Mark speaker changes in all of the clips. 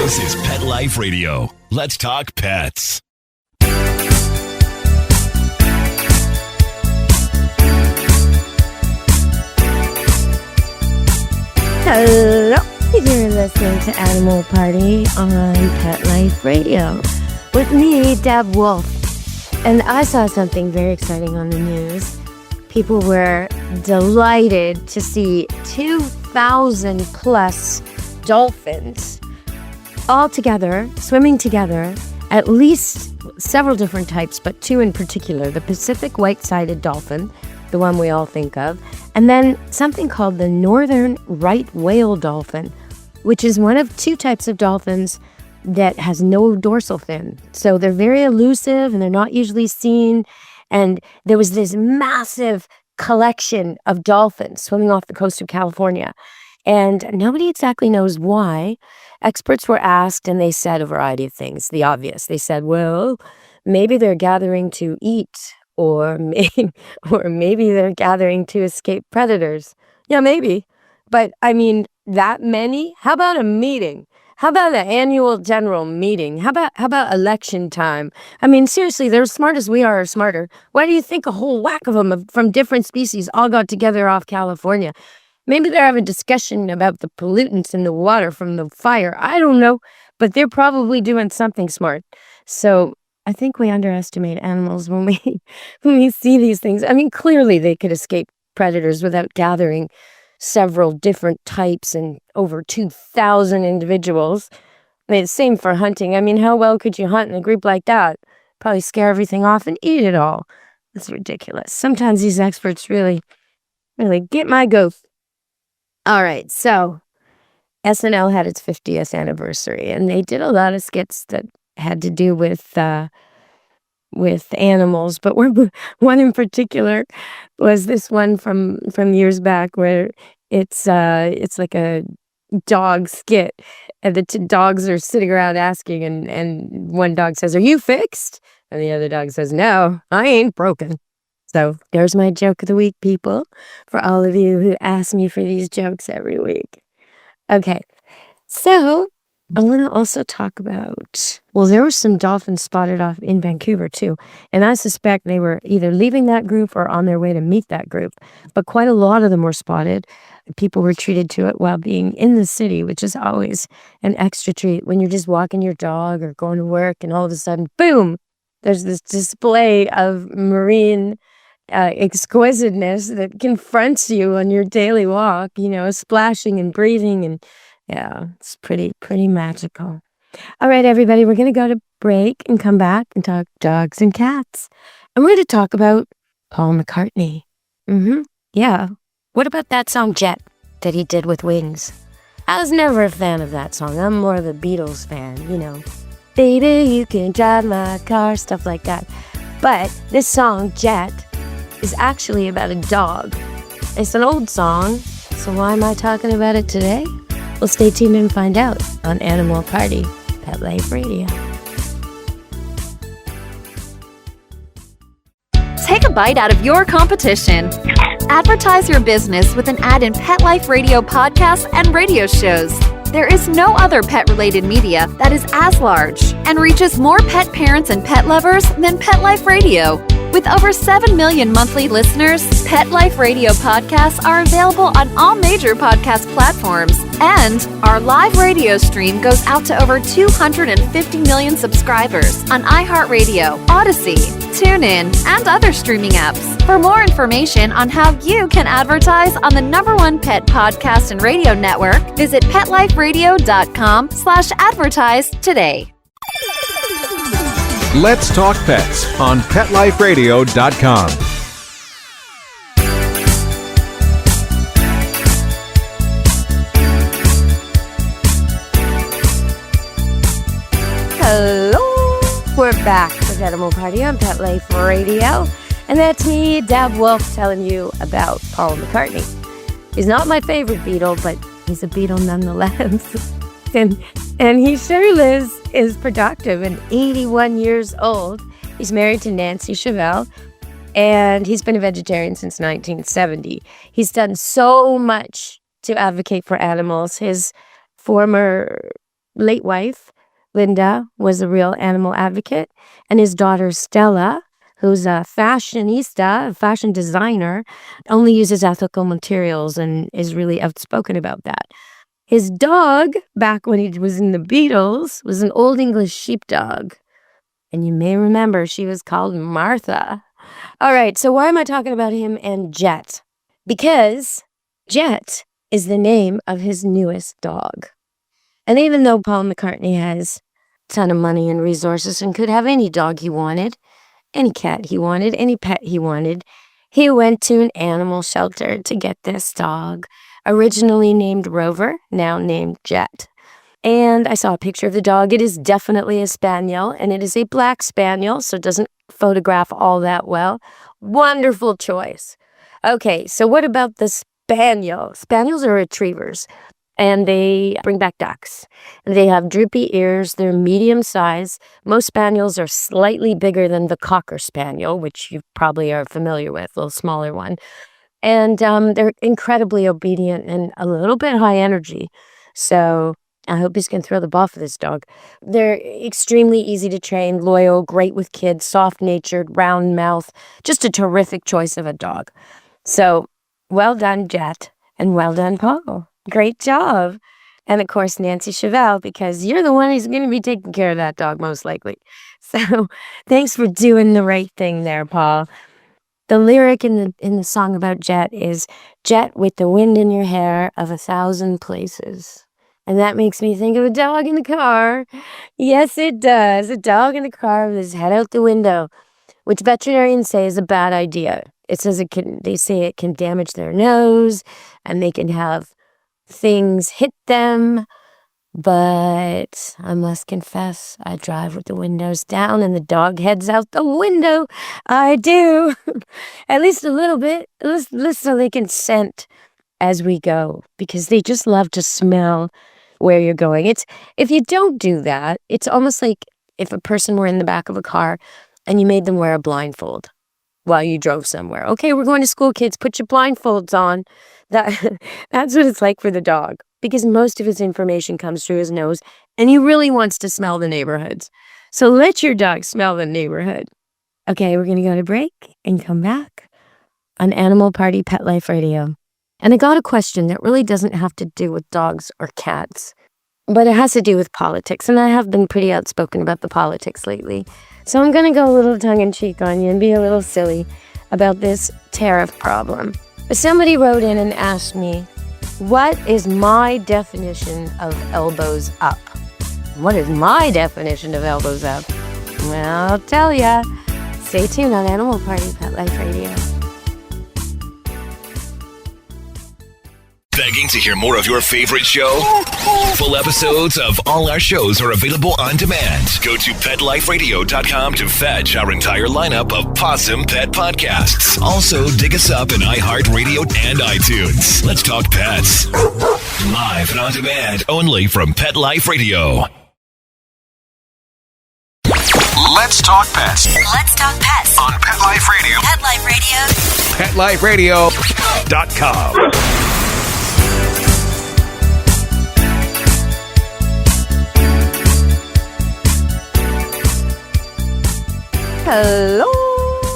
Speaker 1: This is Pet Life Radio. Let's talk pets.
Speaker 2: Hello, you're listening to Animal Party on Pet Life Radio with me, Deb Wolfe. And I saw something very exciting on the news. People were delighted to see 2,000 plus dolphins all together, swimming together, at least several different types, but two in particular, the Pacific white-sided dolphin, the one we all think of, and then something called the northern right whale dolphin, which is one of two types of dolphins that has no dorsal fin. So they're very elusive and they're not usually seen. And there was this massive collection of dolphins swimming off the coast of California. And nobody exactly knows why. Experts were asked and they said a variety of things. The obvious. They said, well, maybe they're gathering to eat, or maybe they're gathering to escape predators. Yeah, maybe. But I mean, that many? How about a meeting? How about an annual general meeting? How about election time? I mean, seriously, they're as smart as we are or smarter. Why do you think a whole whack of them from different species all got together off California? Maybe they're having a discussion about the pollutants in the water from the fire. I don't know, but they're probably doing something smart. So I think we underestimate animals when we see these things. I mean, clearly they could escape predators without gathering several different types and over 2,000 individuals. I mean, same for hunting. I mean, how well could you hunt in a group like that? Probably scare everything off and eat it all. It's ridiculous. Sometimes these experts really get my goat. All right, so SNL had its 50th anniversary, and they did a lot of skits that had to do with animals, but one in particular was this one from years back where it's like a dog skit, and the dogs are sitting around asking, and one dog says, "Are you fixed?" And the other dog says, "No, I ain't broken." So there's my joke of the week, people, for all of you who ask me for these jokes every week. Okay, so I want to also talk about, well, there were some dolphins spotted off in Vancouver too, and I suspect they were either leaving that group or on their way to meet that group, but quite a lot of them were spotted. People were treated to it while being in the city, which is always an extra treat when you're just walking your dog or going to work, and all of a sudden, boom, there's this display of marine exquisiteness that confronts you on your daily walk, splashing and breathing, and yeah, it's pretty magical. All right, everybody, we're going to go to break and come back and talk dogs and cats. And we're going to talk about Paul McCartney. Yeah. What about that song Jet that he did with Wings? I was never a fan of that song. I'm more of a Beatles fan, Baby, you can drive my car, stuff like that. But this song, Jet, is actually about a dog. It's an old song, so why am I talking about it today? Well, stay tuned and find out on Animal Party, Pet Life Radio.
Speaker 3: Take a bite out of your competition. Advertise your business with an ad in Pet Life Radio podcasts and radio shows. There is no other pet-related media that is as large and reaches more pet parents and pet lovers than Pet Life Radio. With over 7 million monthly listeners, Pet Life Radio podcasts are available on all major podcast platforms. And our live radio stream goes out to over 250 million subscribers on iHeartRadio, Odyssey, TuneIn, and other streaming apps. For more information on how you can advertise on the #1 pet podcast and radio network, visit PetLifeRadio.com/advertise today.
Speaker 4: Let's Talk Pets on PetLifeRadio.com.
Speaker 2: Hello, we're back with Animal Party on Pet Life Radio, and that's me, Deb Wolfe, telling you about Paul McCartney. He's not my favorite Beatle, but he's a Beatle nonetheless. and he sure is productive and 81 years old. He's married to Nancy Chevelle, and he's been a vegetarian since 1970. He's done so much to advocate for animals. His former late wife, Linda, was a real animal advocate, and his daughter, Stella, who's a fashionista, a fashion designer, only uses ethical materials and is really outspoken about that. His dog, back when he was in the Beatles, was an Old English sheepdog. And you may remember she was called Martha. All right, so why am I talking about him and Jet? Because Jet is the name of his newest dog. And even though Paul McCartney has a ton of money and resources and could have any dog he wanted, any cat he wanted, any pet he wanted, he went to an animal shelter to get this dog, originally named Rover, now named Jet. And I saw a picture of the dog. It is definitely a spaniel, and it is a black spaniel, so it doesn't photograph all that well. Wonderful choice. Okay, so what about the spaniel? Spaniels are retrievers, and they bring back ducks. They have droopy ears. They're medium size. Most spaniels are slightly bigger than the cocker spaniel, which you probably are familiar with, a little smaller one. And they're incredibly obedient and a little bit high energy. So I hope he's going to throw the ball for this dog. They're extremely easy to train, loyal, great with kids, soft-natured, round mouth. Just a terrific choice of a dog. So well done, Jet, and well done, Paul. Great job. And, of course, Nancy Chevelle, because you're the one who's going to be taking care of that dog, most likely. So thanks for doing the right thing there, Paul. The lyric in the song about Jet is, Jet with the wind in your hair of 1,000 places. And that makes me think of a dog in the car. Yes, it does. A dog in the car with his head out the window, which veterinarians say is a bad idea. It says they say it can damage their nose and they can have things hit them. But I must confess, I drive with the windows down and the dog heads out the window. I do. At least a little bit. At least so they can scent as we go, because they just love to smell where you're going. If you don't do that, it's almost like if a person were in the back of a car and you made them wear a blindfold while you drove somewhere. Okay, we're going to school, kids. Put your blindfolds on. That's what it's like for the dog, because most of his information comes through his nose, and he really wants to smell the neighborhoods. So let your dog smell the neighborhood. Okay, we're going to go to break and come back on Animal Party Pet Life Radio. And I got a question that really doesn't have to do with dogs or cats, but it has to do with politics. And I have been pretty outspoken about the politics lately. So I'm going to go a little tongue-in-cheek on you and be a little silly about this tariff problem. Somebody wrote in and asked me, what is my definition of elbows up? What is my definition of elbows up? Well, I'll tell ya. Stay tuned on Animal Party Pet Life Radio.
Speaker 1: Begging to hear more of your favorite show? Full episodes of all our shows are available on demand. Go to PetLifeRadio.com to fetch our entire lineup of Possum Pet podcasts. Also, dig us up in iHeartRadio and iTunes. Let's talk pets. Live and on demand, only from Pet Life Radio.
Speaker 5: Let's talk pets.
Speaker 6: Let's talk pets
Speaker 5: On Pet Life Radio.
Speaker 6: Pet Life Radio.
Speaker 4: PetLifeRadio.com.
Speaker 2: Hello,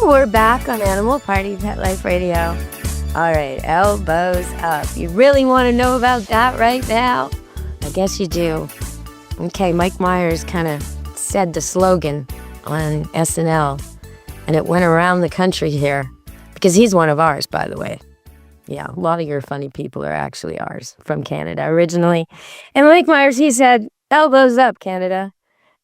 Speaker 2: we're back on Animal Party Pet Life Radio. All right, elbows up. You really want to know about that right now? I guess you do. Okay, Mike Meyers kind of said the slogan on SNL, and it went around the country here, because he's one of ours, by the way. Yeah, a lot of your funny people are actually ours, from Canada originally. And Mike Meyers, he said, elbows up, Canada.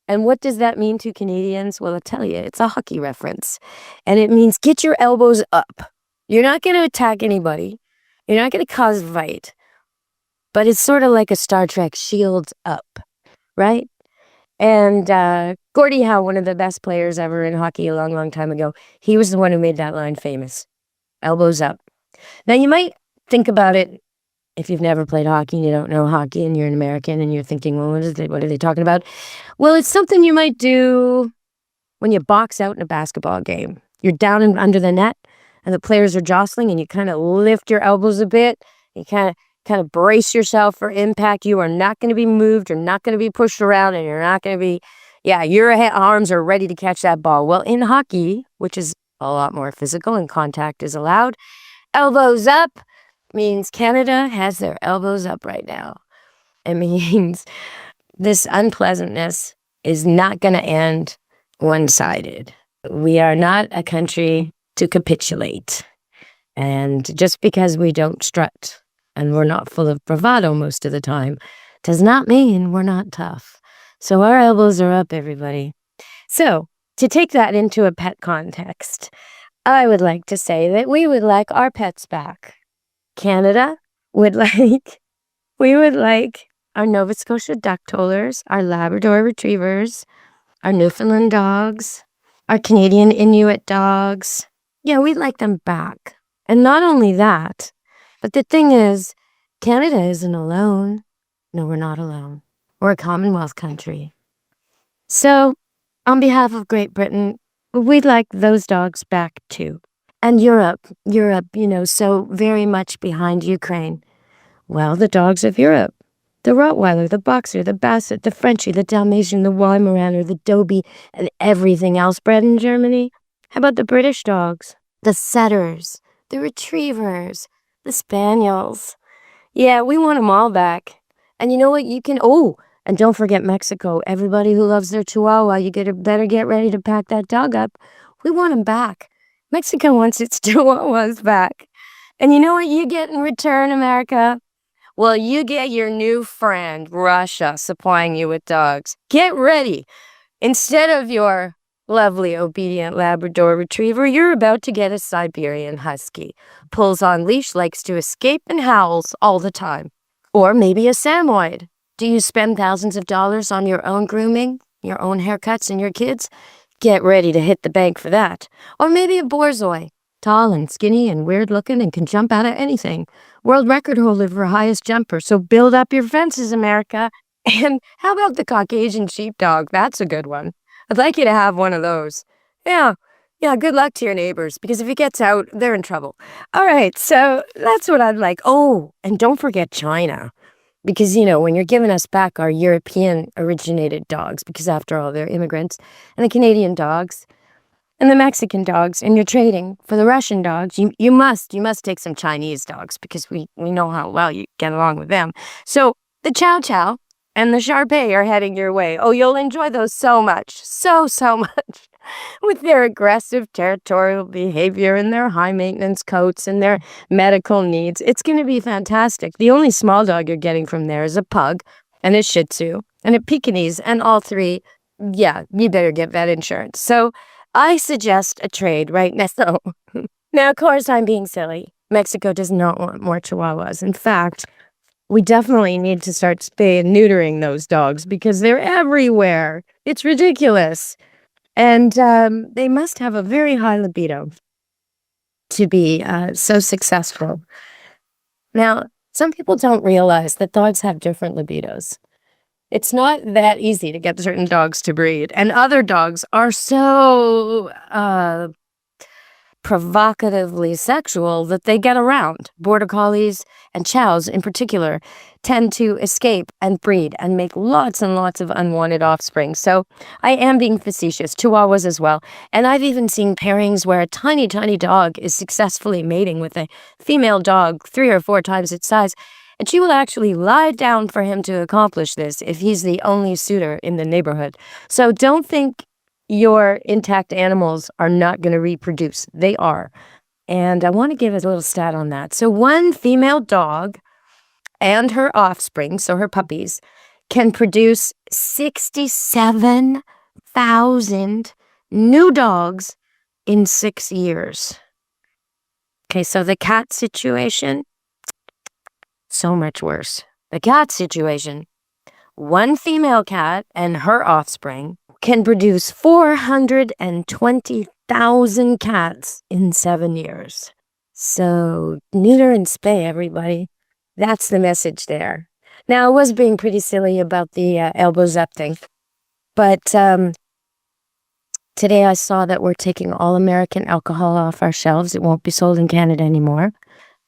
Speaker 2: And what does that mean to Canadians? Well, I'll tell you, it's a hockey reference. And it means get your elbows up. You're not going to attack anybody. You're not going to cause a fight. But it's sort of like a Star Trek shields up, right? And Gordie Howe, one of the best players ever in hockey a long, long time ago, he was the one who made that line famous. Elbows up. Now, you might think about it if you've never played hockey and you don't know hockey and you're an American and you're thinking, well, what are they talking about? Well, it's something you might do when you box out in a basketball game. You're down and under the net and the players are jostling and you kind of lift your elbows a bit. You kind of kind of brace yourself for impact. You are not going to be moved. You're not going to be pushed around, and you're not going to be, your arms are ready to catch that ball. Well, in hockey, which is a lot more physical and contact is allowed, elbows up means Canada has their elbows up right now. It means this unpleasantness is not going to end one-sided. We are not a country to capitulate. And just because we don't strut and we're not full of bravado most of the time does not mean we're not tough. So our elbows are up, everybody. So to take that into a pet context, I would like to say that we would like our pets back. Canada would we would like our Nova Scotia duck tollers, our Labrador retrievers, our Newfoundland dogs, our Canadian Inuit dogs. Yeah, we'd like them back. And not only that, but the thing is, Canada isn't alone. No, we're not alone. We're a Commonwealth country. So, on behalf of Great Britain, we'd like those dogs back too. And Europe, so very much behind Ukraine. Well, the dogs of Europe. The Rottweiler, the Boxer, the Basset, the Frenchie, the Dalmatian, the Weimaraner, the Dobie, and everything else bred in Germany. How about the British dogs? The Setters, the Retrievers, the Spaniels. Yeah, we want them all back. And you know what? And don't forget Mexico. Everybody who loves their Chihuahua, better get ready to pack that dog up. We want them back. Mexico wants its Chihuahuas back. And you know what you get in return, America? Well, you get your new friend, Russia, supplying you with dogs. Get ready. Instead of your lovely, obedient Labrador retriever, you're about to get a Siberian husky. Pulls on leash, likes to escape, and howls all the time. Or maybe a Samoyed. Do you spend thousands of dollars on your own grooming, your own haircuts, and your kids? Get ready to hit the bank for that. Or maybe a Borzoi. Tall and skinny and weird looking and can jump out of anything. World record holder for highest jumper. So build up your fences, America. And how about the Caucasian sheepdog? That's a good one. I'd like you to have one of those. Yeah, good luck to your neighbors, because if he gets out, they're in trouble. All right, so that's what I'd like. Oh, and don't forget China. Because, when you're giving us back our European-originated dogs, because after all, they're immigrants, and the Canadian dogs, and the Mexican dogs, and you're trading for the Russian dogs, you must take some Chinese dogs, because we know how well you get along with them. So the Chow Chow and the Shar Pei are heading your way. Oh, you'll enjoy those so much, so much, with their aggressive territorial behavior and their high-maintenance coats and their medical needs. It's going to be fantastic. The only small dog you're getting from there is a pug and a Shih Tzu and a Pekingese, and all three, you better get vet insurance. So I suggest a trade right now. Now, of course, I'm being silly. Mexico does not want more Chihuahuas. In fact, we definitely need to start spay and neutering those dogs because they're everywhere. It's ridiculous. And they must have a very high libido to be so successful. Now, some people don't realize that dogs have different libidos. It's not that easy to get certain dogs to breed. And other dogs are so provocatively sexual that they get around. Border collies and chows in particular tend to escape and breed and make lots and lots of unwanted offspring. So I am being facetious. Chihuahuas as well. And I've even seen pairings where a tiny, tiny dog is successfully mating with a female dog 3 or 4 times its size. And she will actually lie down for him to accomplish this if he's the only suitor in the neighborhood. So don't think your intact animals are not going to reproduce. They are. And I want to give a little stat on that. So one female dog and her offspring, so her puppies, can produce 67,000 new dogs in 6 years. Okay, so the cat situation, so much worse. The cat situation, one female cat and her offspring can produce 420,000 cats in 7 years. So neuter and spay, everybody. That's the message there. Now, I was being pretty silly about the elbows up thing, but today I saw that we're taking all American alcohol off our shelves. It won't be sold in Canada anymore.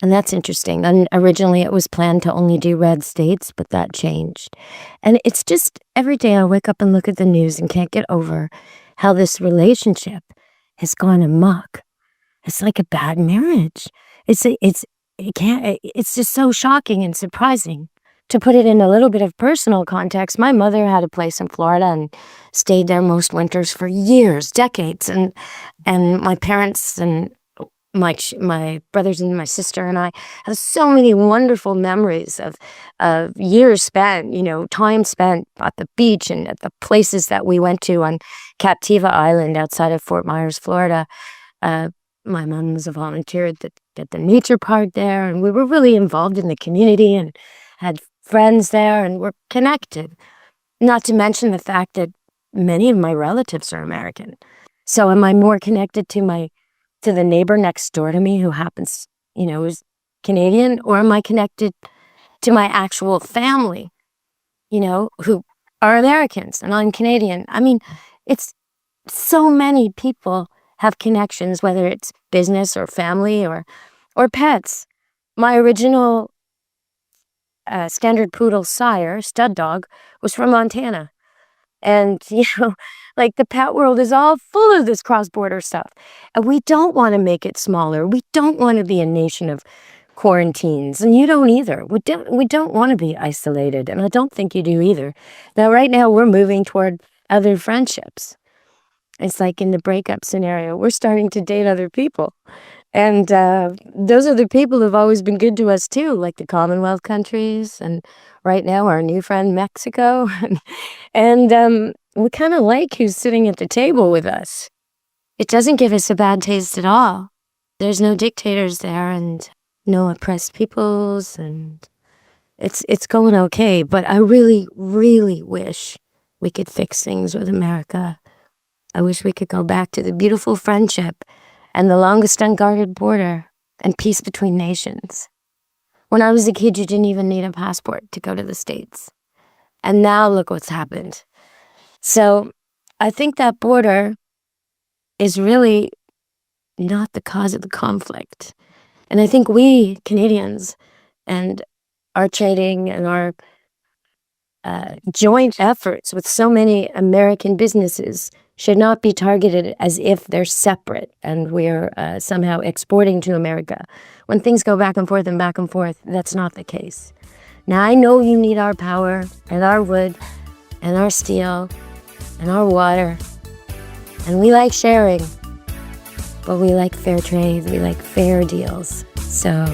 Speaker 2: And that's interesting. And originally it was planned to only do red states, but that changed. And it's just every day I wake up and look at the news and can't get over how this relationship has gone amok. It's like a bad marriage. It's just so shocking and surprising. To put it in a little bit of personal context, my mother had a place in Florida and stayed there most winters for years, decades. And my parents and my brothers and my sister and I have so many wonderful memories of years spent, time spent at the beach and at the places that we went to on Captiva Island outside of Fort Myers, Florida. My mom was a volunteer at the nature park there, and we were really involved in the community and had friends there and were connected. Not to mention the fact that many of my relatives are American. So am I more connected to the neighbor next door to me who happens, is Canadian, or am I connected to my actual family, who are Americans and I'm Canadian? I mean, it's so many people have connections, whether it's business or family or pets. My original standard poodle sire, stud dog, was from Montana. And, like the pet world is all full of this cross-border stuff. And we don't want to make it smaller. We don't want to be a nation of quarantines. And you don't either. We don't want to be isolated. And I don't think you do either. Now, right now, we're moving toward other friendships. It's like in the breakup scenario, we're starting to date other people. And those other people have always been good to us too, like the Commonwealth countries, and right now our new friend Mexico. And we kind of like who's sitting at the table with us. It doesn't give us a bad taste at all. There's no dictators there and no oppressed peoples, and it's going okay. But I really, really wish we could fix things with America. I wish we could go back to the beautiful friendship and the longest unguarded border and peace between nations. When I was a kid, you didn't even need a passport to go to the States. And now look what's happened. So I think that border is really not the cause of the conflict. And I think we Canadians and our trading and our joint efforts with so many American businesses should not be targeted as if they're separate and we're somehow exporting to America. When things go back and forth, that's not the case. Now, I know you need our power and our wood and our steel and our water, and we like sharing, but we like fair trade, we like fair deals. So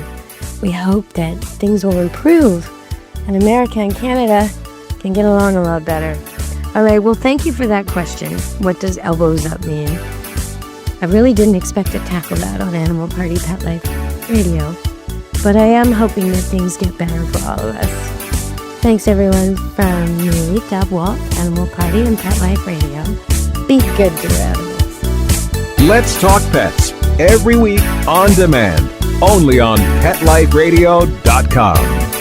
Speaker 2: we hope that things will improve and America and Canada can get along a lot better. All right, well, thank you for that question. What does elbows up mean? I really didn't expect to tackle that on Animal Party Pet Life Radio, but I am hoping that things get better for all of us. Thanks, everyone, from me, Deb Wolfe, Animal Party and Pet Life Radio. Be good to your animals.
Speaker 4: Let's Talk Pets, every week on demand, only on PetLifeRadio.com.